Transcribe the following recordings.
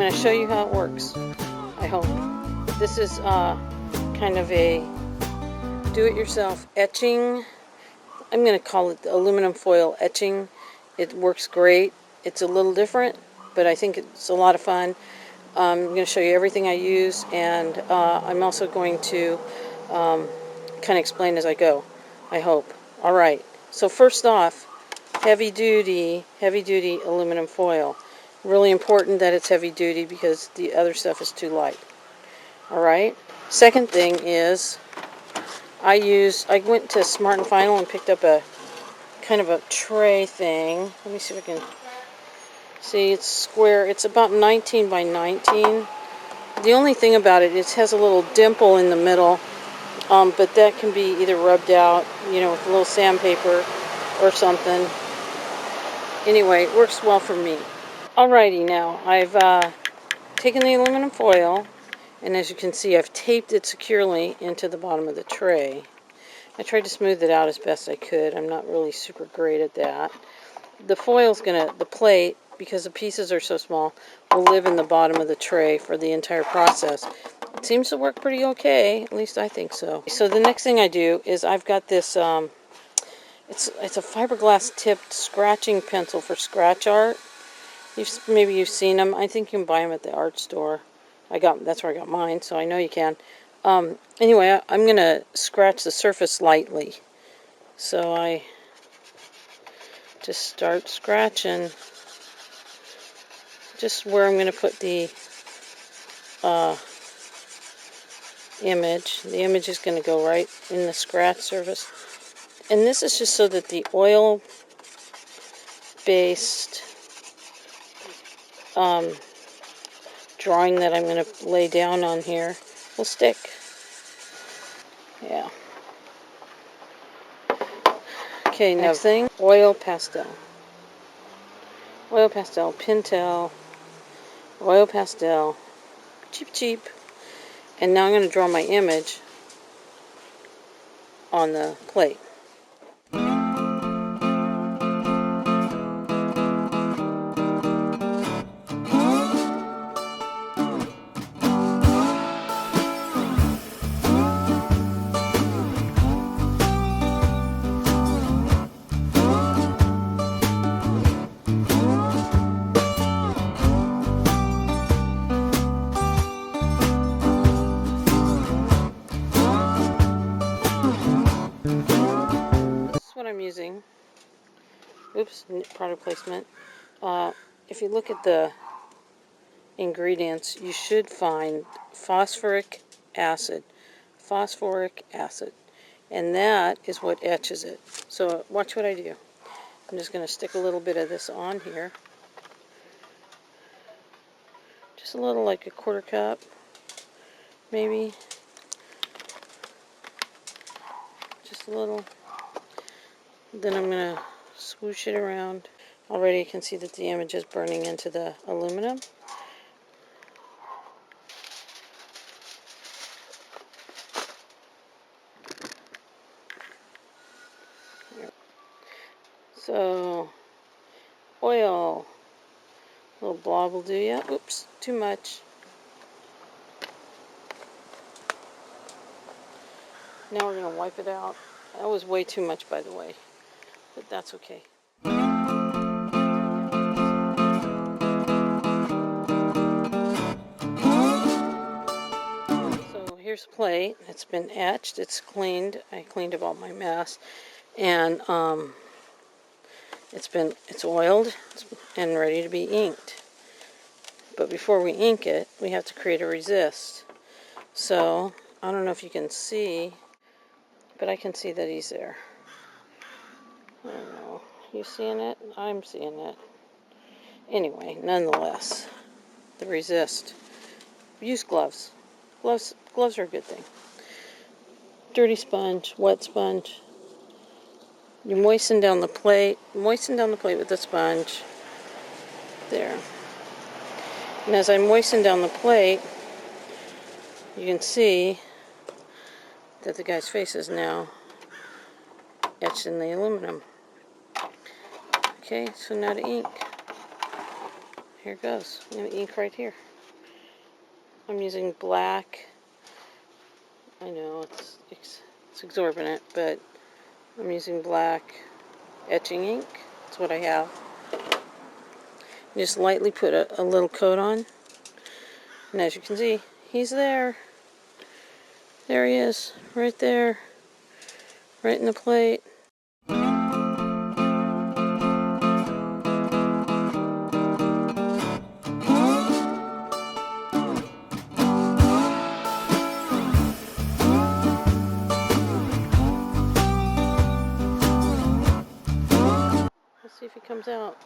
going to show you how it works, I hope. This is kind of a do-it-yourself etching. I'm going to call it the aluminum foil etching. It works great. It's a little different, but I think it's a lot of fun. I'm going to show you everything I use, and I'm also going to kind of explain as I go, I hope. Alright, so first off, heavy duty aluminum foil. Really important that it's heavy duty because the other stuff is too light. Alright, second thing is I went to Smart and Final and picked up a kind of a tray thing. Let me see if I can see. It's square. It's about 19 by 19. The only thing about it, it has a little dimple in the middle, but that can be either rubbed out, you know, with a little sandpaper or something. Anyway, it works well for me. Alrighty, now I've taken the aluminum foil, and as you can see, I've taped it securely into the bottom of the tray. I tried to smooth it out as best I could. I'm not really super great at that. The the plate, because the pieces are so small, will live in the bottom of the tray for the entire process. It seems to work pretty okay, at least I think so. So the next thing I do is I've got this, it's a fiberglass tipped scratching pencil for scratch art. Maybe you've seen them. I think you can buy them at the art store. That's where I got mine, so I know you can. Anyway, I'm going to scratch the surface lightly. So I just start scratching just where I'm going to put the image. The image is going to go right in the scratch surface. And this is just so that the oil-based drawing that I'm going to lay down on here will stick. Yeah. Okay, next thing, oil pastel. Oil pastel, Pintel, oil pastel, cheap. And now I'm going to draw my image on the plate. What I'm using. Oops, product placement. If you look at the ingredients, you should find phosphoric acid. And that is what etches it. So watch what I do. I'm just going to stick a little bit of this on here. Just a little, like a quarter cup, maybe. Just a little. Then I'm going to swoosh it around. Already you can see that the image is burning into the aluminum. So, oil. A little blob will do ya. Oops, too much. Now we're going to wipe it out. That was way too much, by the way. But that's okay. So here's a plate. It's been etched. It's cleaned. I cleaned up all my mess. And it's oiled and ready to be inked. But before we ink it, we have to create a resist. So, I don't know if you can see, but I can see that he's there. I don't know. You seeing it? I'm seeing it. Anyway, nonetheless, the resist. Use gloves. Gloves are a good thing. Dirty sponge, wet sponge. You moisten down the plate. Moisten down the plate with the sponge. There. And as I moisten down the plate, you can see that the guy's face is now etched in the aluminum. Okay, so now to ink. Here it goes. I'm going to ink right here. I'm using black. I know it's exorbitant, but I'm using black etching ink. That's what I have. Just lightly put a little coat on. And as you can see, he's there. There he is, right there, right in the plate. Let's see if he comes out.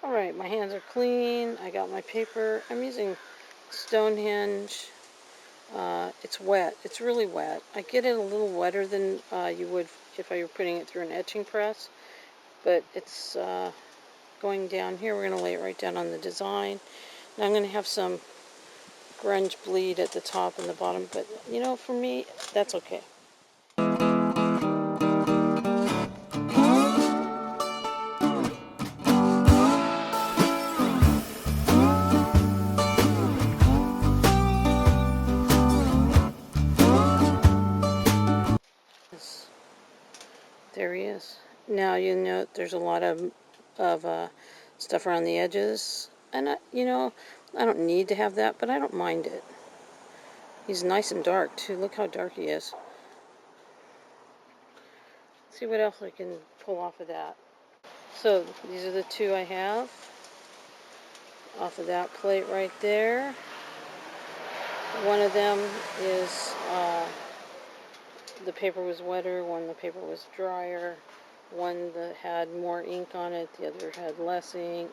Alright, my hands are clean. I got my paper. I'm using Stonehenge. It's wet. It's really wet. I get it a little wetter than you would if I were putting it through an etching press. But it's going down here. We're going to lay it right down on the design. Now I'm going to have some grunge bleed at the top and the bottom. But, you know, for me, that's okay. There he is. Now you note there's a lot of stuff around the edges, and you know, I don't need to have that, but I don't mind it. He's nice and dark too. Look how dark he is. Let's see what else I can pull off of that. So these are the two I have off of that plate right there. One of them is the paper was wetter, one the paper was drier, one that had more ink on it, the other had less ink.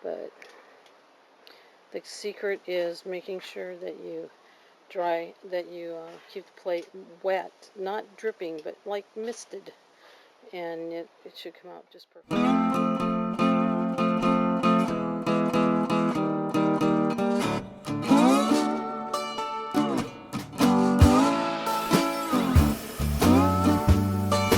But the secret is making sure that you keep the plate wet, not dripping, but like misted, and it should come out just perfect.